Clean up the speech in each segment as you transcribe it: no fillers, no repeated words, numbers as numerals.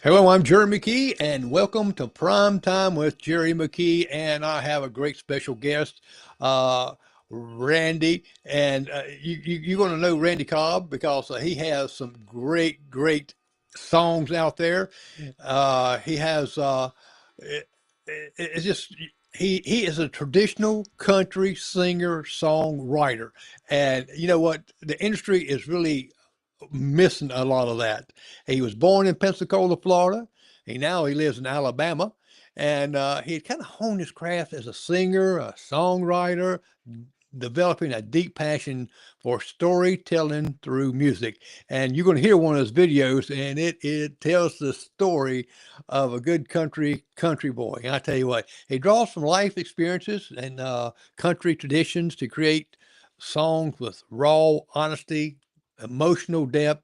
Hello, I'm Jerry McKee, and welcome to Prime Time with Jerry McKee. And I have a great special guest, uh, Randy. And you're going to know Randy Cobb because he has some great songs out there. He has, it's just, he is a traditional country singer songwriter. And you know what? The industry is really missing a lot of that. He was born in Pensacola, Florida. He lives in Alabama, and he kind of honed his craft as a singer, a songwriter, developing a deep passion for storytelling through music. And you're going to hear one of his videos, and it tells the story of a good country boy. And I tell you what, he draws from life experiences and country traditions to create songs with raw honesty, emotional depth.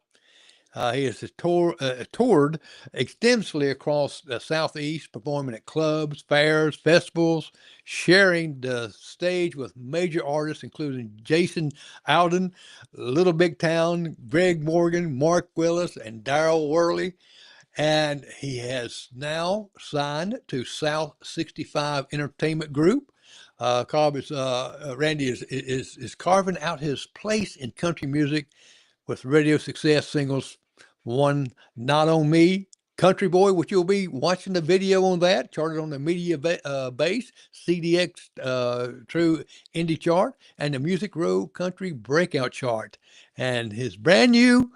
He has toured extensively across the Southeast, performing at clubs, fairs, festivals, sharing the stage with major artists, including Jason Alden, Little Big Town, Greg Morgan, Mark Willis, and Darryl Worley. And he has now signed to South 65 Entertainment Group. Randy is carving out his place in country music with radio success singles one Not On Me, Country Boy, which you'll be watching the video on that, charted on the Base, CDX True Indie Chart, and the Music Row Country Breakout Chart. And his brand new,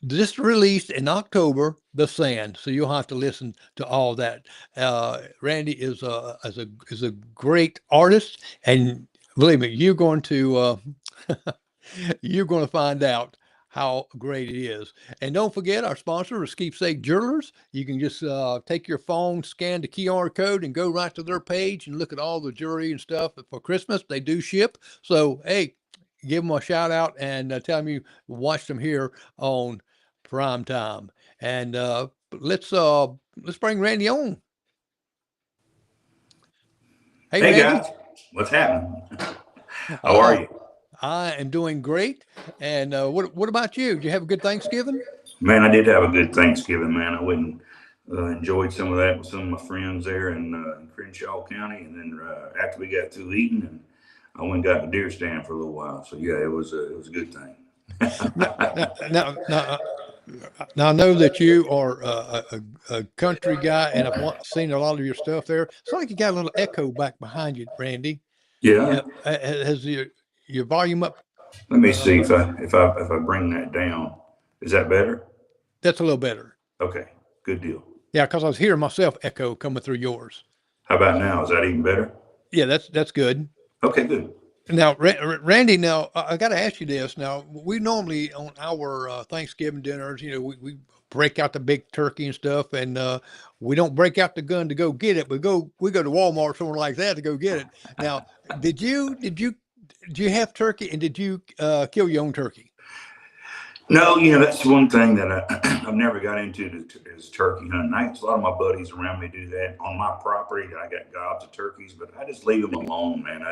just released in October, The Sand. So you'll have to listen to all that. Randy is a great artist, and believe me, you're going to find out how great it is. And don't forget our sponsor is Keepsake Jewelers. You can just take your phone, scan the QR code, and go right to their page and look at all the jewelry and stuff for Christmas. They do ship. So, hey, give them a shout out and tell them you watched them here on Prime Time. And let's bring Randy on. Hey, Hey Randy. guys, what's happening? How are Uh, you? I am doing great. And what about you? Did you have a good Thanksgiving? Man, I did have a good Thanksgiving, man. I went and enjoyed some of that with some of my friends there in Crenshaw County, and then after we got through eating, and I went and got the deer stand for a little while. So yeah, it was a good thing. Now, now I know that you are a country guy, and seen a lot of your stuff there. It's like you got a little echo back behind you, Randy. Yeah, Yeah, has your volume up? let me Uh, see if I bring that down. Is that better? that's a little better. Okay, good deal. Yeah, because I was hearing myself echo coming through yours. How about now? Is that even better? Yeah, that's good. Okay, good. Now, Randy, now I got to ask you this. Now, we normally on our Thanksgiving dinners, we break out the big turkey and stuff, and we don't break out the gun to go get it. We go to Walmart or somewhere like that to go get it. Now, did you have turkey, and did you kill your own turkey? No, that's one thing that I've never got into is turkey hunting. A lot of my buddies around me do that on my property. I got gobs of turkeys, but I just leave them alone, man.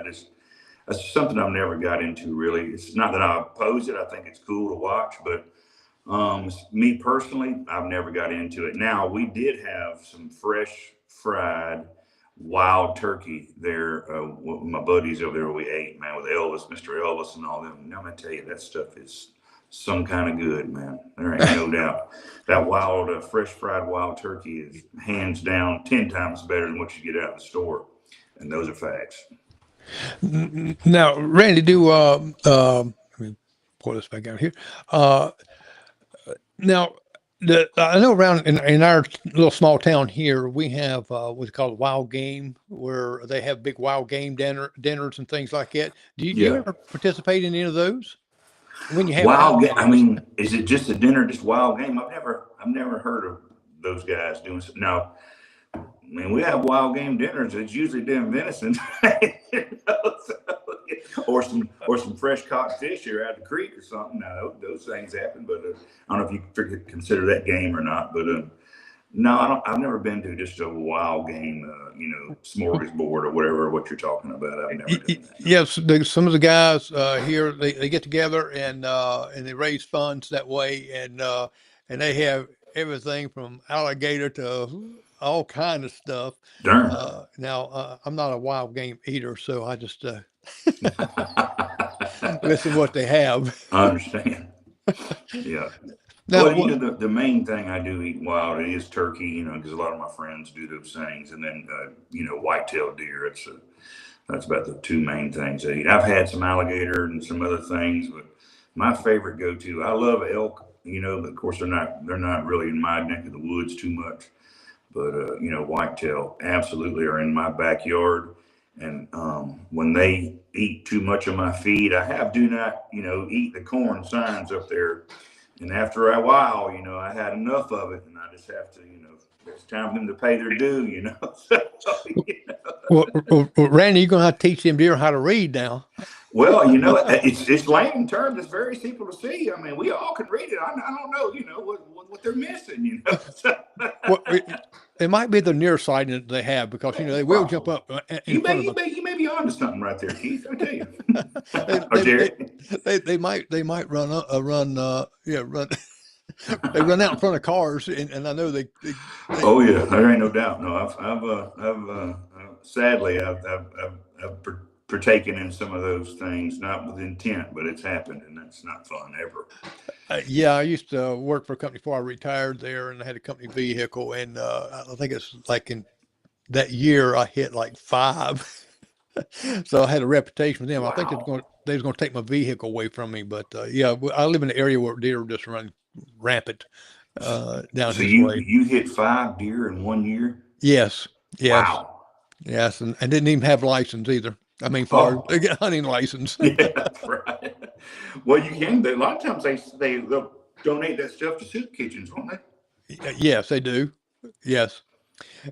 That's something I've never got into really. It's not that I oppose it. I think it's cool to watch, but me personally, I've never got into it. Now, we did have some fresh fried wild turkey there. With my buddies over there, we ate, man, with Elvis, Mr. Elvis, and all them. Now, I'm gonna tell you, that stuff is some kind of good, man. There ain't no doubt. That wild, fresh fried wild turkey is hands down 10 times better than what you get out of the store. And those are facts. Now, Randy, let me pull this back out here. Uh, Now, I know around in our little small town here, we have what's called wild game, where they have big wild game dinners and things like that. Do you Yeah. ever participate in any of those when you have Wild game. outdoor I ones? mean, is it just a dinner, just wild game? I've never heard of those guys doing so. Now, I mean, we have wild game dinners. It's usually damn venison, or some fresh caught fish here out of the creek or something. Now, those things happen, but I don't know if you consider that game or not. But no, I don't. I've never been to just a wild game, smorgasbord or whatever what you're talking about. I've never done that. No. Yes, some of the guys here they get together and they raise funds that way, and they have everything from alligator to all kind of stuff. Darn. Now, I'm not a wild game eater, so I just I listen what they have. understand. Yeah. Now, Well, what? the main thing I do eat wild is turkey, because a lot of my friends do those things, and then white-tailed deer. That's about the two main things I eat. I've had some alligator and some other things, but my favorite go-to. I love elk, but of course they're not really in my neck of the woods too much. But whitetail absolutely are in my backyard. And when they eat too much of my feed, I have do not eat the corn signs up there. And after a while, I had enough of it, and I just have to, it's time for them to pay their due. So, Randy, you're gonna have to teach them deer how to read now. well, it's layman terms. It's very simple to see. I mean, we all can read it. I don't know, what they're missing. So, Well, it might be the nearsighted they have because they will jump possibly. up in front of You may be onto something right there, Keith. I tell you, they or they they Jerry. they might run they run out in front of cars and I know they Oh yeah, there ain't no doubt. No, sadly I've partaken in some of those things, not with intent, but it's happened, and that's not fun ever. yeah, I used to work for a company before I retired there, and I had a company vehicle, and I think it's like in that year I hit like five. So I had a reputation with them. I think Wow. they was going to take my vehicle away from me, but yeah, I live in an area where deer just run rampant down So his you way. you hit 5 deer in 1 year? Yes, yes, Wow. yes, and I didn't even have a license either. I mean, far Oh, hunting license. yeah, that's right. Well, you can. A lot of times they'll donate that stuff to soup kitchens, won't they? Yes, they do. Yes,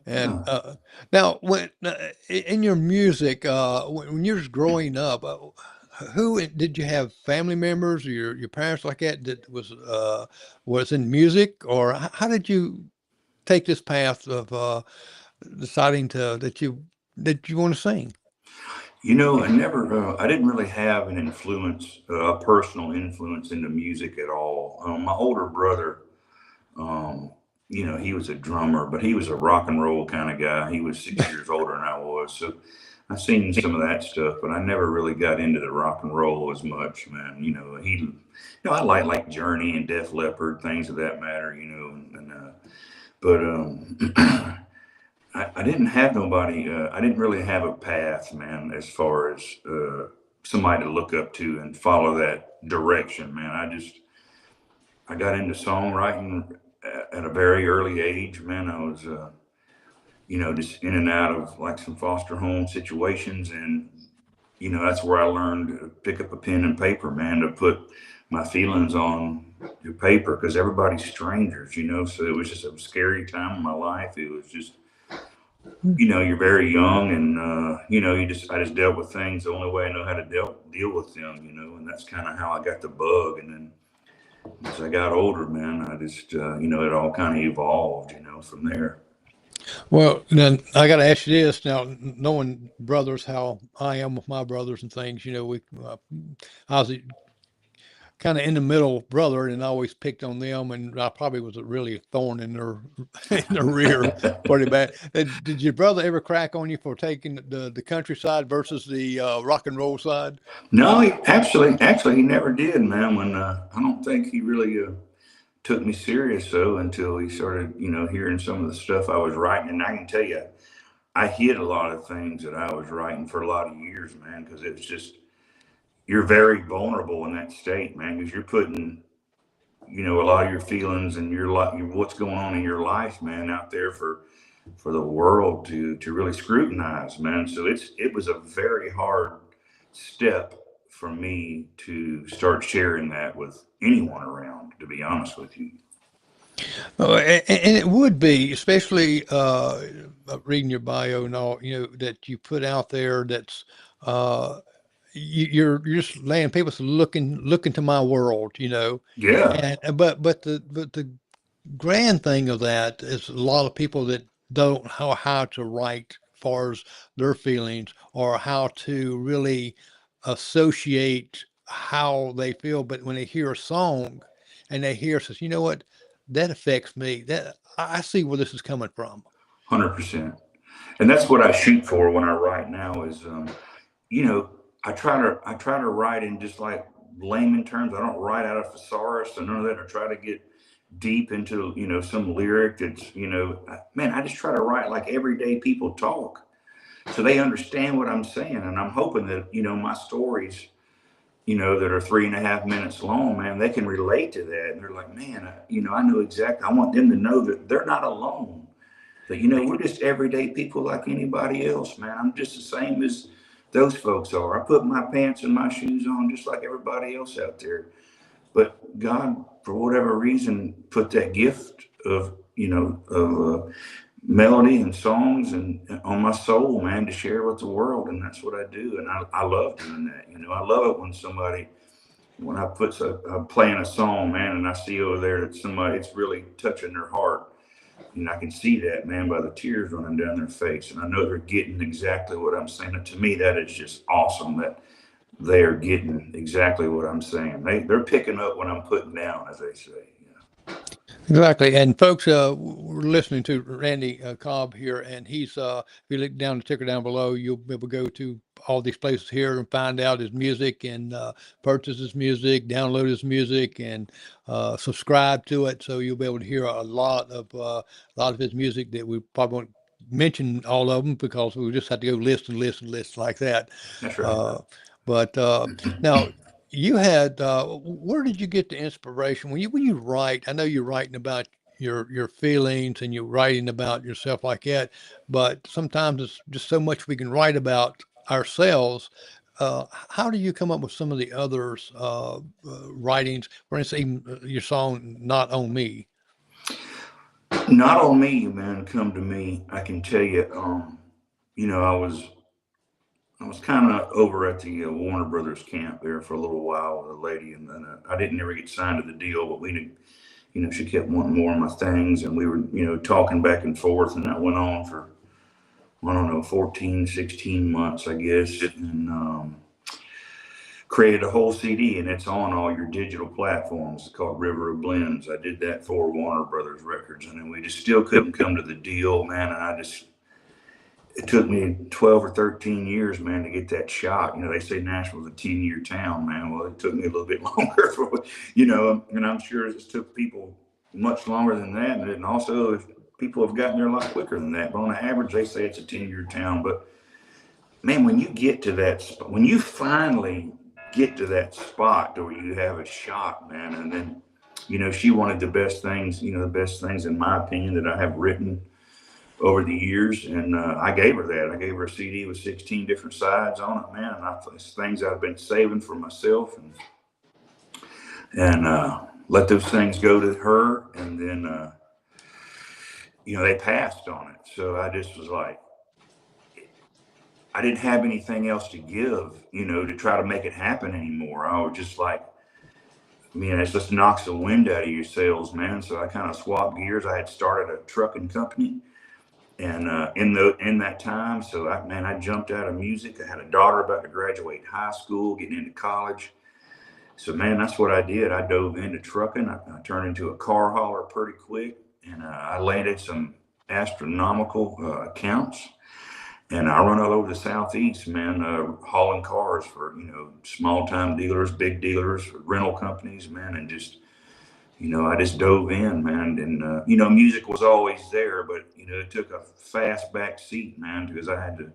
and Yeah. now when in your music, when you was growing up, who did you have family members or your parents like that that was in music, or how did you take this path of deciding that you want to sing? I didn't really have an influence, a personal influence into music at all. My older brother, um, he was a drummer, but he was a rock and roll kind of guy. He was 6 years older than I was, so I seen some of that stuff, but I never really got into the rock and roll as much, man. I like Journey and Def Leppard, things of that matter, but I didn't have nobody. I didn't really have a path, man, as far as somebody to look up to and follow that direction, man. I got into songwriting at a very early age, man. I was, just in and out of like some foster home situations, and that's where I learned to pick up a pen and paper, man, to put my feelings on the paper because everybody's strangers. So it was just a scary time in my life. It was just you're very young, and I just dealt with things the only way I know how to deal with them, and that's kind of how I got the bug. And then as I got older, man, I just it all kind of evolved, from there. Well, then I got to ask you this now, knowing brothers, how I am with my brothers and things. I was kind of in the middle brother, and I always picked on them, and I probably was a really thorn in their in their rear, pretty bad. Did your brother ever crack on you for taking the countryside versus the rock and roll side? No, actually he never did, man. When I don't think he really took me serious though until he started hearing some of the stuff I was writing, and I can tell you I hid a lot of things that I was writing for a lot of years, man, because it was just you're very vulnerable in that state, man, because you're putting a lot of your feelings and what's going on in your life, man, out there for the world to really scrutinize, man. So it was a very hard step for me to start sharing that with anyone around, to be honest with you. And it would be, especially reading your bio and all, that you put out there. That's uh, you're just laying people to look into my world, Yeah. and but the grand thing of that is a lot of people that don't know how to write far as their feelings or how to really associate how they feel. But when they hear a song and they hear says, you know what? that affects me. That I see where this is coming from. 100%. And that's what I shoot for when I write now is, you know, I try to write in just like layman terms. I don't write out of thesaurus and none of that. I try to get deep into, you know, some lyric that's, you know, man, I just try to write like everyday people talk so they understand what I'm saying. And I'm hoping that, you know, my stories, you know, that are 3.5 minutes long, man, they can relate to that. And they're like, man, you know, I know exactly. I want them to know that they're not alone. That, you know, we're just everyday people like anybody else, man. I'm just the same as those folks are. I put my pants and my shoes on just like everybody else out there. But God, for whatever reason, put that gift of, you know, of melody and songs and on my soul, man, to share with the world. And that's what I do. And I love doing that. You know, I love it when somebody, when I put, I'm playing a song, man, and I see over there that somebody, it's really touching their heart. And I can see that, man, by the tears running down their face. And I know they're getting exactly what I'm saying. And to me, that is just awesome that they are getting exactly what I'm saying. They're picking up what I'm putting down, as they say. You know? Exactly. And folks, we're listening to Randy Cobb here, and if you look down the ticker down below, you'll be able to go to all these places here and find out his music and purchase his music, download his music, and subscribe to it. So you'll be able to hear a lot of his music that we probably won't mention all of them because we just have to go list and list and list like that. That's right. Uh, but now you had where did you get the inspiration when you write? I know you're writing about your feelings and you're writing about yourself like that, but sometimes it's just so much we can write about ourselves. How do you come up with some of the others writings? For instance, even your song "Not on Me." Not on me, man. Come to me. I can tell you. You know, I was kind of over at the Warner Brothers camp there for a little while with a lady, and then I didn't ever get signed to the deal, but we did. You know, she kept wanting more of my things, and we were, you know, talking back and forth, and that went on for I don't know, 14, 16 months, I guess, and created a whole CD, and it's on all your digital platforms. It's called River of Blends. I did that for Warner Brothers Records, and then we just still couldn't come to the deal, man. And it took me 12 or 13 years, man, to get that shot. You know, they say Nashville's a 10-year town, man. Well, it took me a little bit longer, you know, and I'm sure it took people much longer than that. And also, if people have gotten there a lot quicker than that. But on average, they say it's a 10-year town. But man, when you get to that, when you finally get to that spot where you have a shot, man, and then, you know, she wanted the best things, you know, the best things, in my opinion, that I have written over the years. And I gave her that. I gave her a CD with 16 different sides on it, man. And it's things I've been saving for myself and let those things go to her. And then, you know, they passed on it. So I just was like, I didn't have anything else to give, you know, to try to make it happen anymore. I was just like, man, it just knocks the wind out of your sails, man. So I kind of swapped gears. I had started a trucking company, and in that time, so I jumped out of music. I had a daughter about to graduate high school, getting into college. So man, that's what I did. I dove into trucking. I turned into a car hauler pretty quick, and I landed some astronomical accounts. And I run all over the Southeast, man, hauling cars for, you know, small time dealers, big dealers, rental companies, man. And just, you know, I just dove in, man. And, you know, music was always there, but, you know, it took a fast back seat, man, because I had to,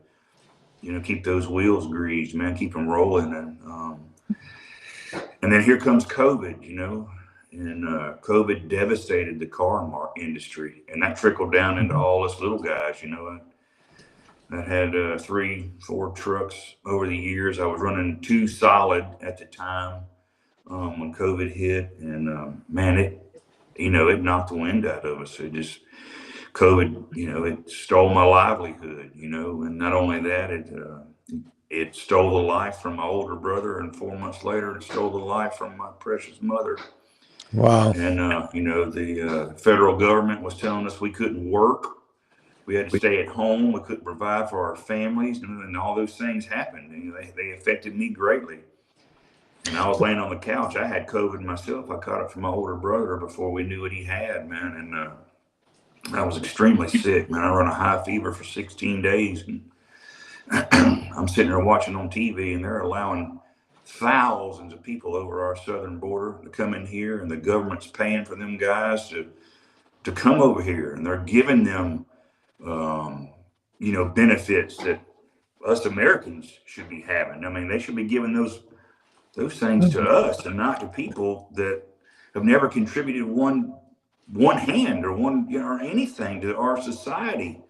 you know, keep those wheels greased, man, keep them rolling. And then here comes COVID, you know, and COVID devastated the car industry. And that trickled down into all us little guys, you know. I had 3-4 trucks over the years. I was running 2 solid at the time when COVID hit, and man, it knocked the wind out of us. It just COVID, you know, it stole my livelihood, you know, and not only that, it stole the life from my older brother, and 4 months later, it stole the life from my precious mother. Wow. And you know, the federal government was telling us we couldn't work. We had to stay at home. We couldn't provide for our families, and all those things happened. And they affected me greatly. And I was laying on the couch. I had COVID myself. I caught it from my older brother before we knew what he had, man. And I was extremely sick, man. I run a high fever for 16 days. And I'm sitting there watching on TV, and they're allowing thousands of people over our southern border to come in here, and the government's paying for them guys to come over here, and they're giving them, um, benefits that us Americans should be having. I mean, they should be giving those things to us and not to people that have never contributed one hand or or anything to our society.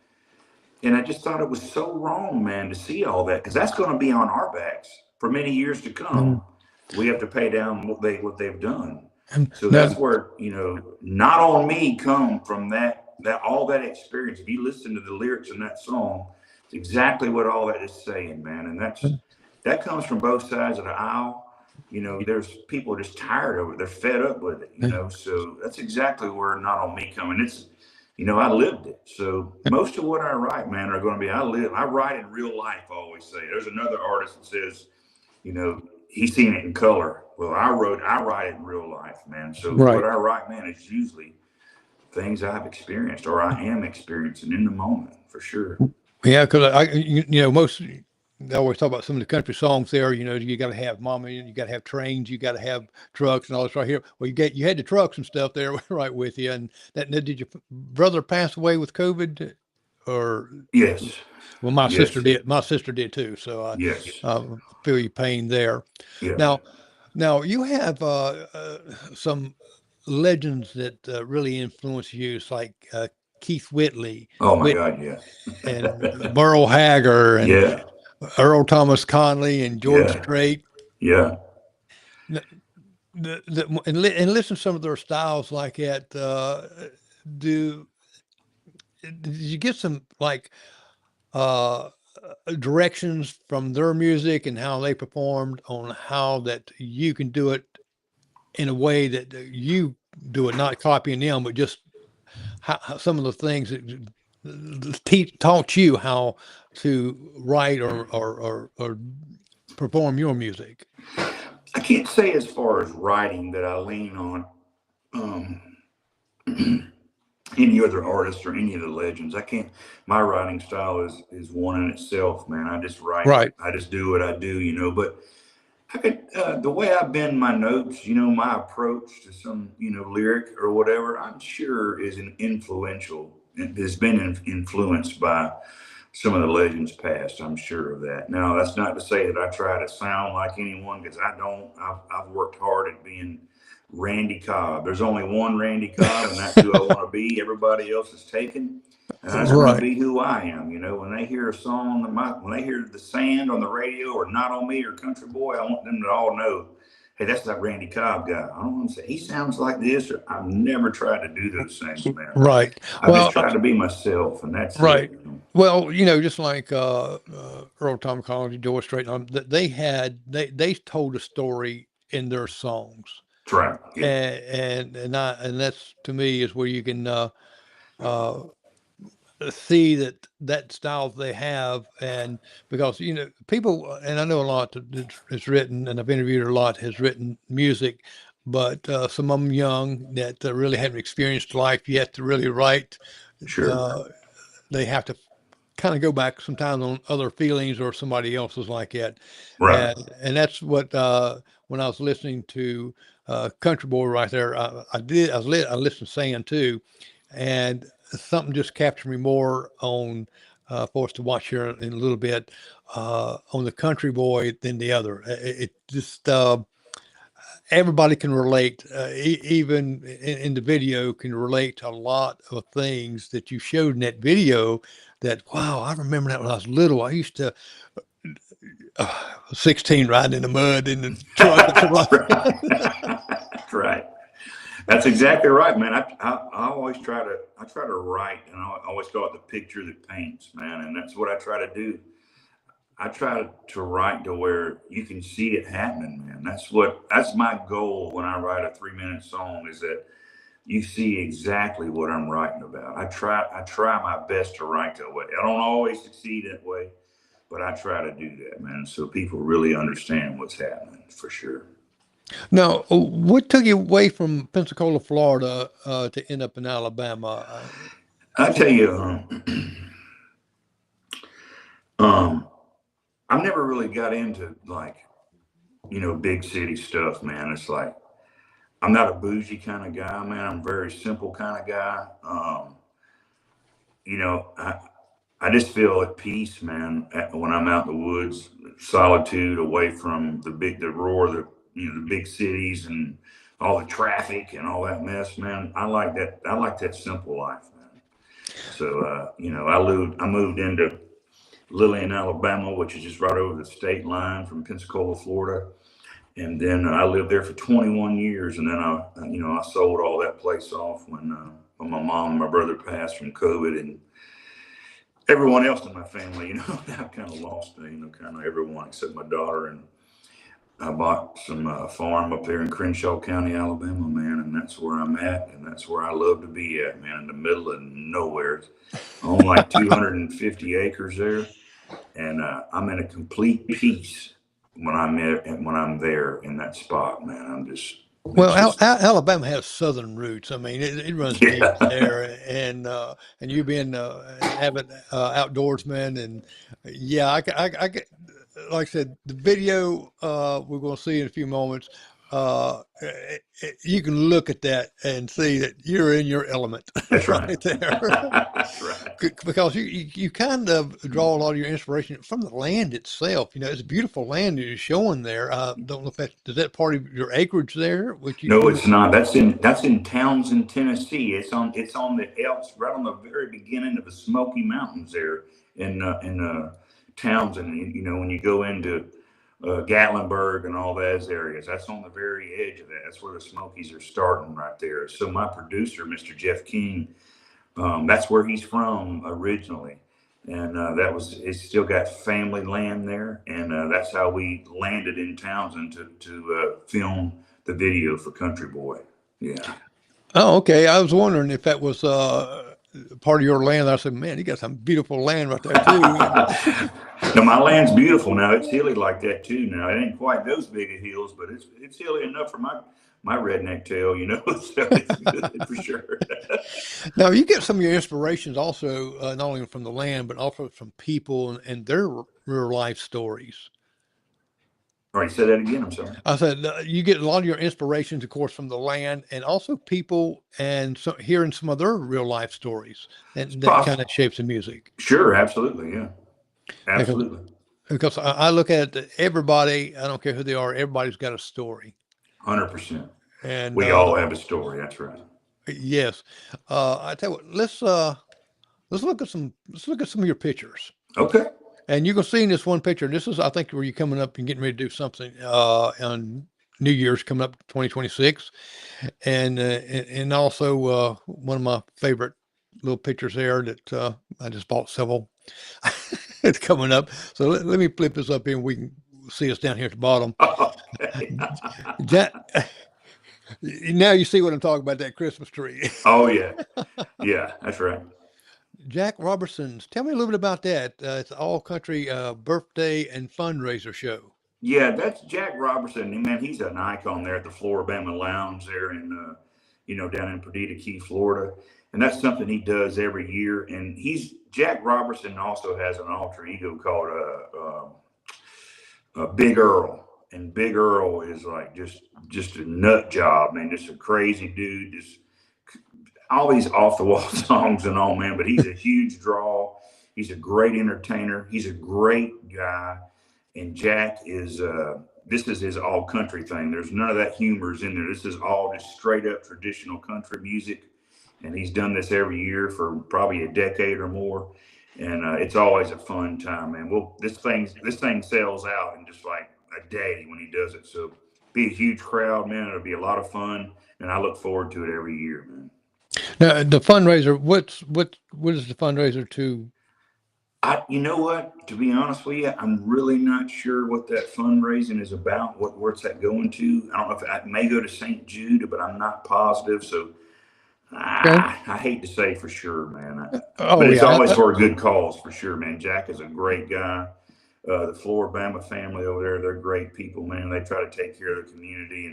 And I just thought it was so wrong, man, to see all that, because that's going to be on our backs for many years to come. We have to pay down what they've done. So Now, that's where, not on me come from that all that experience. If you listen to the lyrics in that song, it's exactly what all that is saying, man. And that comes from both sides of the aisle. There's people just tired of it. They're fed up with it. So that's exactly where not on me coming. It's, I lived it. So most of what I write, man, are going to be, I write in real life. I always say there's another artist that says, he's seen it in color. Well, I write it in real life, man. So what I write, man, is usually things I've experienced or I am experiencing in the moment, for sure. Yeah, because most they always talk about some of the country songs there. You got to have mama, you got to have trains, you got to have trucks and all this right here. Well, you had the trucks and stuff there right with you. And did your brother pass away with COVID, or? Yes. Well, my Yes. sister did. My sister did too. So Yes. I feel your pain there. Yeah. Now you have some legends that really influence you. It's like Keith Whitley, Oh my God. Yeah. and Merle Haggard, and Yeah. Earl Thomas Conley, and George Yeah. Strait. Yeah. And listen to some of their styles like that. Do did you get some like uh, directions from their music and how they performed on how that you can do it in a way that you do it, not copying them, but just how some of the things that taught you how to write or perform your music? I can't say as far as writing that I lean on um, any other artist or any of the legends. I can't. My writing style is one in itself, man. I just write. Right. I just do what I do. But I could the way I bend my notes, my approach to some lyric or whatever. I'm sure is an influential. It has been influenced by some of the legends past. I'm sure of that. Now, that's not to say that I try to sound like anyone, because I don't. I've worked hard at being Randy Cobb. There's only one Randy Cobb, and that's who I want to be. Everybody else is taken. And I just want to Right. be who I am. When they hear a song, when they hear the Sand on the radio or Not on Me or Country Boy, I want them to all know, hey, that's that Randy Cobb guy. I don't want to say he sounds like this. Or I've never tried to do those things, man. Right. I've just Well, tried to be myself, and that's it. right. Well, just like Earl Tom Collins, George Strait, they told a story in their songs, That's right. Yeah. and that's to me is where you can uh, see that style they have, and because people, and I know a lot that's written, and I've interviewed a lot has written music, but some of them young that really haven't experienced life yet to really write. Sure. Uh, they have to kind of go back sometimes on other feelings or somebody else's like that. Right. And that's what when I was listening to Country Boy right there, I listened to Sand too, and something just captured me more on for us to watch here in a little bit on the Country Boy than the other. It just everybody can relate, even in the video, can relate to a lot of things that you showed in that video. That wow, I remember that when I was little. I used to 16 riding in the mud in the truck. That's right. That's right. That's exactly right, man. I always try to write, and I always call it the picture that paints, man. And that's what I try to do. I try to write to where you can see it happening, man. That's my goal when I write a 3-minute song, is that you see exactly what I'm writing about. I try my best to write that way. I don't always succeed that way, but I try to do that, man. So people really understand what's happening, for sure. Now, what took you away from Pensacola, Florida, to end up in Alabama? I tell you, um, I never really got into like big city stuff, man. It's like I'm not a bougie kind of guy, man. I'm a very simple kind of guy. You know, I just feel at peace, man, when I'm out in the woods, solitude, away from the roar, the big cities and all the traffic and all that mess, man. I like that. I like that simple life, man. So, I moved into Lillian, Alabama, which is just right over the state line from Pensacola, Florida. And then I lived there for 21 years, and then I sold all that place off when my mom and my brother passed from COVID, and everyone else in my family, I kind of lost, kind of everyone except my daughter. And I bought some farm up there in Crenshaw County, Alabama, man, and that's where I'm at, and that's where I love to be at, man, in the middle of nowhere. I own like 250 acres there, and I'm in a complete peace when I'm there in that spot, man. It's Well, just, Alabama has southern roots. I mean, it runs deep yeah, there, and you being an avid outdoorsman, and yeah, I get, like I said, the video we're going to see in a few moments. You can look at that and see that you're in your element that's right. right there. That's right. Because you kind of draw a lot of your inspiration from the land itself. You know, it's a beautiful land that you're showing there. Don't know if that is that part of your acreage there, which No, you it's not. That's in Townsend, Tennessee. It's on the Alps, right on the very beginning of the Smoky Mountains there in Townsend. When you go into Gatlinburg and all those areas, that's on the very edge of that. That's where the Smokies are starting right there. So my producer, Mr. Jeff King, that's where he's from originally, and it's still got family land there, and that's how we landed in Townsend to film the video for Country Boy. Yeah. oh, okay. I was wondering if that was part of your land. I said, man, you got some beautiful land right there too. And Now my land's beautiful now. It's hilly like that too. Now it ain't quite those big of hills, but it's hilly enough for my redneck tail, so it's good for sure. now you get some of your inspirations also not only from the land but also from people and their real life stories. All right, say that again. I'm sorry. I said you get a lot of your inspirations, of course, from the land and also people and so hearing some of their real life stories, It's and that kind possible. of shapes the music. Sure, absolutely, yeah, Because, absolutely, because I look at everybody, I don't care who they are, everybody's got a story. 100%. And We all have a story. That's right. yes, I tell you what, let's look at some of your pictures. Okay. And you can see in this one picture, this is I think where you're coming up and getting ready to do something on New Year's coming up 2026. And also one of my favorite little pictures there that I just bought several. It's coming up. So let me flip this up here and we can see us down here at the bottom. Okay. Jack, now you see what I'm talking about, that Christmas tree. Oh yeah, yeah, that's right. Jack Robertson's. Tell me a little bit about that. It's all country birthday and fundraiser show. Yeah, that's Jack Robertson. And man, he's an icon there at the Floribama Lounge there down in Perdita Key, Florida. And that's something he does every year. And Jack Robertson also has an alter ego called Big Earl. And Big Earl is like just a nut job, man. Just a crazy dude. Just all these off the wall songs and all, man. But he's a huge draw. He's a great entertainer. He's a great guy. And Jack is this is his all country thing. There's none of that humors in there. This is all just straight up traditional country music, and he's done this every year for probably a decade or more. And it's always a fun time, man. Well, this thing sells out in just like a day when he does it. So be a huge crowd, man. It'll be a lot of fun, and I look forward to it every year, man. Now, the fundraiser. What is the fundraiser to? You know what? To be honest with you, I'm really not sure what that fundraising is about. Where's that going to? I don't know if it may go to St. Jude, but I'm not positive. So Okay. I hate to say for sure, man. But Oh it's yeah. always for a good cause for sure, man. Jack is a great guy. The Floribama family over there, they're great people, man. They try to take care of the community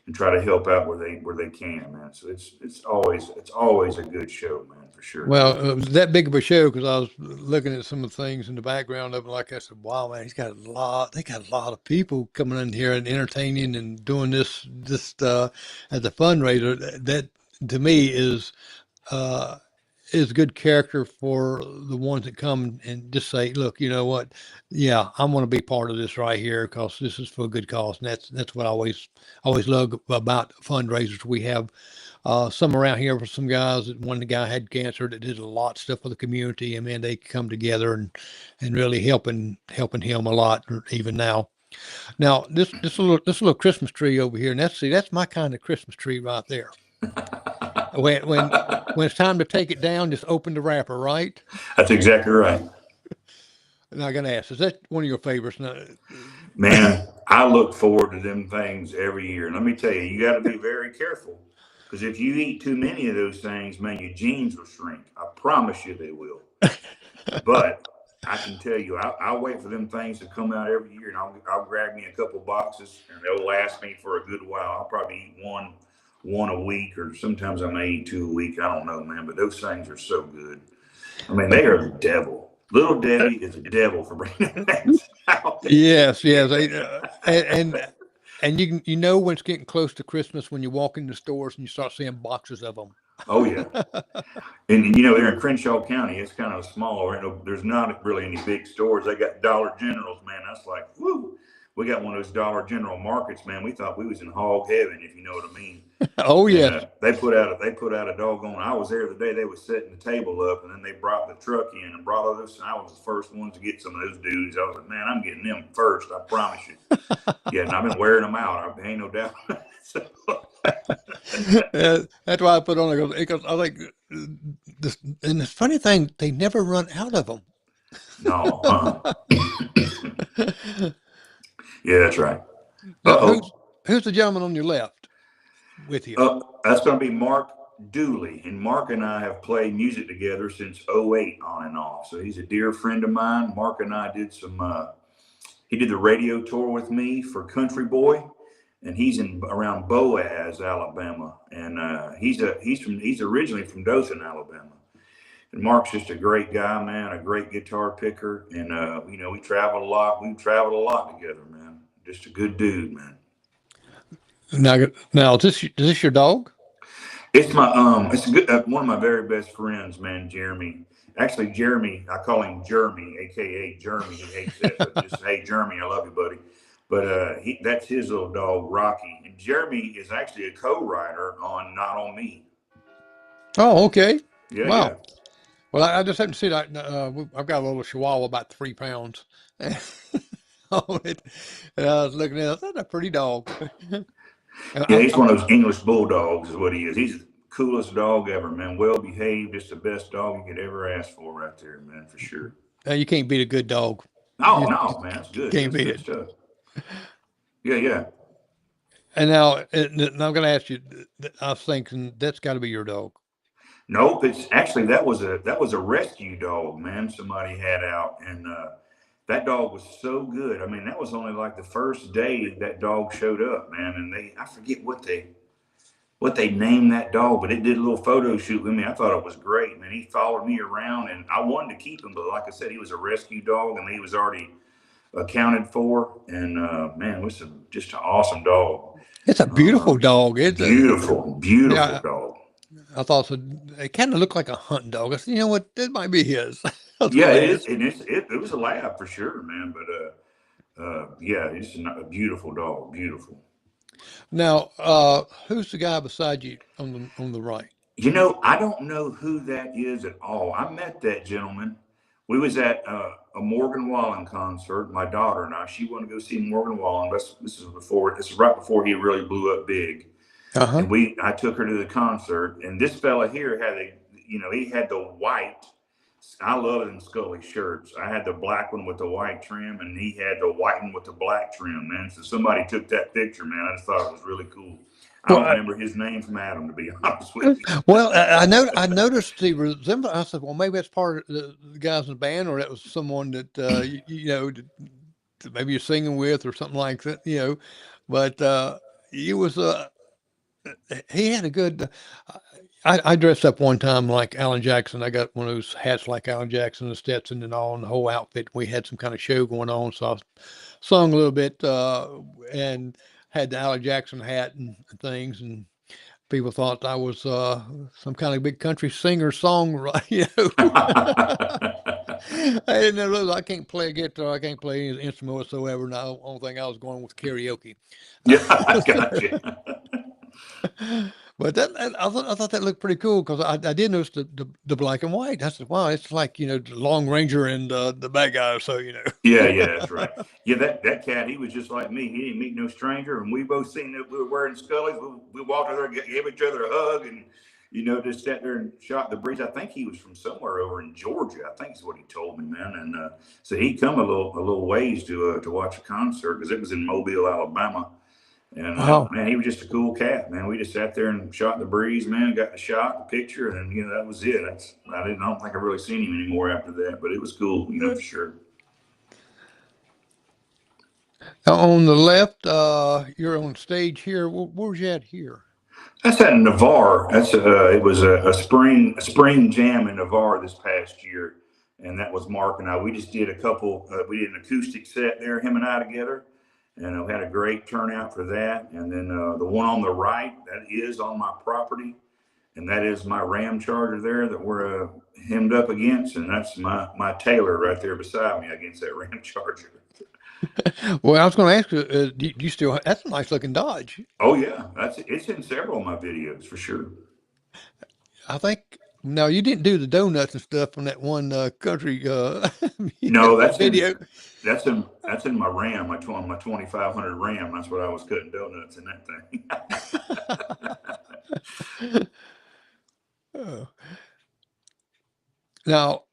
and try to help out where they can, man. So it's always a good show, man, for sure. Well, it was that big of a show because I was looking at some of the things in the background of it. Like I said, wow, man, he's got a lot. They got a lot of people coming in here and entertaining and doing this as a fundraiser. That to me uh, is good character for the ones that come and just say, look, you know what? Yeah, I'm going to be part of this right here because this is for a good cause, and that's what I always love about fundraisers. We have some around here for some guys that one guy had cancer that did a lot of stuff for the community, and man, they come together and really helping him a lot even now. Now this little Christmas tree over here, and that's my kind of Christmas tree right there. When when when it's time to take it down, just open the wrapper, right? That's exactly right. And I gotta ask, is that one of your favorites? No, Man, I look forward to them things every year. And let me tell you, you got to be very careful because if you eat too many of those things, man, your genes will shrink. I promise you they will. But I can tell you, I'll wait for them things to come out every year, and I'll grab me a couple boxes, and they'll last me for a good while. I'll probably eat one a week, or sometimes I may eat two a week. I don't know, man, but those things are so good. I mean, they are the devil. Little Debbie is a devil for bringing things out. yes, yes, and you know when it's getting close to Christmas when you walk in the stores and you start seeing boxes of them. Oh yeah, and you know they're in Crenshaw County. It's kind of small. There's not really any big stores. They got Dollar Generals, man. That's like, whoo. We got one of those Dollar General markets, man. We thought we was in hog heaven, if you know what I mean. Oh And yes. they put out a doggone. I was there the day they was setting the table up, and then they brought the truck in and brought all this. And I was the first one to get some of those dudes. I was like, man, I'm getting them first. I promise you. Yeah, and I've been wearing them out. I ain't no doubt. So, Yeah, that's why I put on it because I think this. And the funny thing, they never run out of them. no, yeah, that's right. Uh Now, oh. who's the gentleman on your left with you? That's going to be Mark Dooley. And Mark and I have played music together since '08 on and off. So he's a dear friend of mine. Mark and I did he did the radio tour with me for Country Boy. And he's in around Boaz, Alabama. And he's originally from Dothan, Alabama. And Mark's just a great guy, man, a great guitar picker. And, you know, we traveled a lot. We've traveled a lot together, man. Just a good dude, man. Now, is this your dog? It's a good one of my very best friends, man, Jeremy. Actually, Jeremy, I call him Jeremy, aka Jeremy. He hates that, but just hey, Jeremy, I love you, buddy. But that's his little dog, Rocky. And Jeremy is actually a co-writer on Not on Me. Oh, okay. Yeah, yeah. Wow. Well, I just haven't seen that. I've got a little Chihuahua about 3 pounds on it, and I was looking at it. That's a pretty dog. And Yeah, he's one of those English bulldogs, is what he is. He's the coolest dog ever, man. Well behaved, just the best dog you could ever ask for, right there, man, for sure. you can't beat a good dog. Oh You no, man, that's good. can't That's beat good it. stuff. Yeah, yeah. And now I'm going to ask you. I was thinking that's got to be your dog. Nope, it's actually that was a rescue dog, man. Somebody had out, and that dog was so good. I mean, that was only like the first day that dog showed up, man. And I forget what they named that dog, but it did a little photo shoot with me. I thought it was great, man. He followed me around, and I wanted to keep him, but like I said, he was a rescue dog, and he was already accounted for. And man, it was just an awesome dog. It's a beautiful dog. It's a Beautiful, beautiful yeah. dog. I thought so. It kind of looked like a hunting dog. I said, you know what? That might be his. That's Yeah, what it I is, asked. and it was a lab for sure, man. But yeah, it's a beautiful dog, beautiful. Now, who's the guy beside you on the right? You know, I don't know who that is at all. I met that gentleman. We was at a Morgan Wallen concert. My daughter and I. She wanted to go see Morgan Wallen. This is right before he really blew up big. Uh huh. And I took her to the concert. And this fella here he had the white. I love them Scully shirts. I had the black one with the white trim, and he had the white one with the black trim, man. So somebody took that picture, man. I just thought it was really cool. I Well, don't remember his name from Adam, to be honest with you. I noticed the resemblance. I said, well, maybe that's part of the guys in the band, or that was someone that that maybe you're singing with, or something like that. But he was he had a good. I dressed up one time like Alan Jackson. I got one of those hats like Alan Jackson, the Stetson and all, and the whole outfit. We had some kind of show going on, so I sung a little bit and had the Alan Jackson hat and things, and people thought I was some kind of big country singer songwriter. I didn't know. I can't play a guitar. I can't play any instrument whatsoever. No, only thing I was going with karaoke. Yeah, I got you. But I thought that looked pretty cool because I did notice the black and white. I said, wow, it's like the Long Ranger and the bad guy. So Yeah, yeah, that's right. Yeah, that cat, he was just like me. He didn't meet no stranger, and we both seen that we were wearing Scullies. We walked over there, gave each other a hug, and just sat there and shot the breeze. I think he was from somewhere over in Georgia. I think is what he told me, man. And so he come a little ways to watch a concert because it was in Mobile, Alabama. And wow. man, he was just a cool cat, man. We just sat there and shot the breeze, man. Got the shot, the picture, and that was it. I don't think I really seen him anymore after that, but it was cool, for sure. Now, on the left, you're on stage here. Where's you at here? That's at Navarre. It was a spring jam in Navarre this past year, and that was Mark and I. We just did a couple. We did an acoustic set there, him and I together, and we had a great turnout for that. And then the one on the right, that is on my property, and that is my Ram Charger there that we're hemmed up against, and that's my Taylor right there beside me against that Ram Charger. Well, I was going to ask you, do you still? That's a nice looking Dodge. Oh yeah, it's in several of my videos for sure. I think. No, you didn't do the donuts and stuff on that one country No, that's in video. that's in that's in my Ram, my 2500 Ram. That's what I was cutting donuts in that thing. Oh. Now,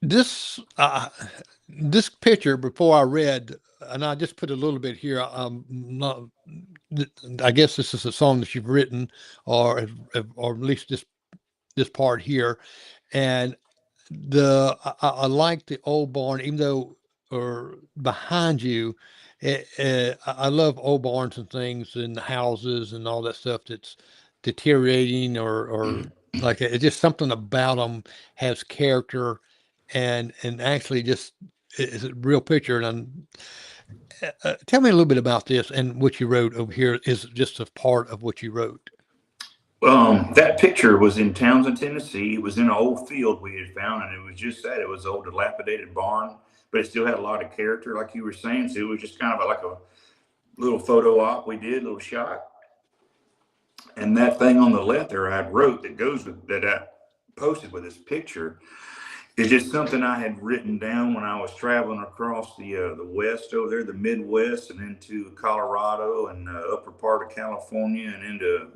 this this picture before I read, and I just put a little bit here. Not, I guess this is a song that you've written, or at least this part here, and I like the old barn, even though or behind you, I love old barns and things and houses and all that stuff that's deteriorating or like that. It's just something about them has character and actually just it's a real picture. And tell me a little bit about this and what you wrote over here is just a part of what you wrote. That picture was in Townsend, Tennessee. It was in an old field we had found, and it was just that. It was an old dilapidated barn, but it still had a lot of character, like you were saying. So it was just kind of like a little photo op we did, a little shot. And that thing on the left there I wrote that goes with that I posted with this picture is just something I had written down when I was traveling across the West over there, the Midwest, and into Colorado and upper part of California and into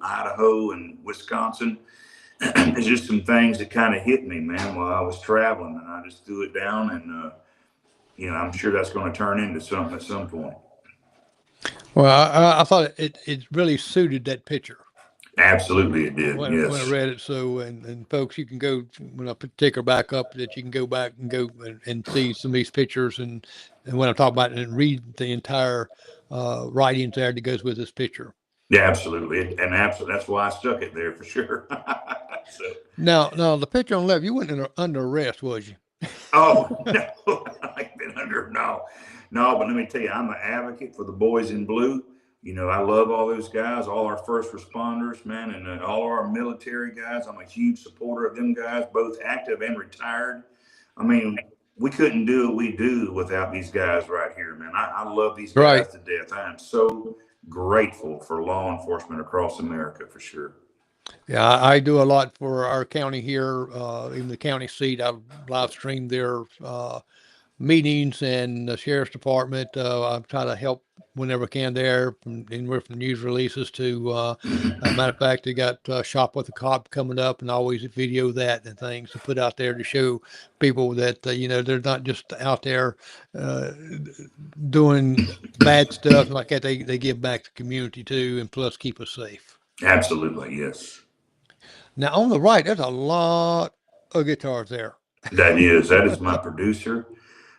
Idaho and Wisconsin. It's just some things that kind of hit me, man, while I was traveling, and I just threw it down, and I'm sure that's going to turn into something at some point. Well, I thought it really suited that picture. Absolutely, it did. When I Yes, read it. So, and folks, you can go when I take her back up, that you can go back and go and see some of these pictures, and when I talk about it and read the entire writings there that goes with this picture. yeah, absolutely, and absolutely, that's why I stuck it there for sure. So, Now the picture on the left, you weren't under arrest, was you? oh no, I've been under no. But let me tell you, I'm an advocate for the boys in blue. I love all those guys, all our first responders, man, and all our military guys. I'm a huge supporter of them guys, both active and retired. I mean, we couldn't do what we do without these guys right here, man. I love these Right. guys to death. I am so grateful for law enforcement across America for sure. Yeah, I do a lot for our county here, even the county seat. I live stream their meetings and the sheriff's department. I try to help whenever can there, from anywhere from news releases to, matter of fact, they got Shop with a Cop coming up, and I always video that and things to put out there to show people that, they're not just out there uh, doing bad stuff like that. They give back to the community too, and plus keep us safe. Absolutely, yes. Now on the right, there's a lot of guitars there. That is my producer,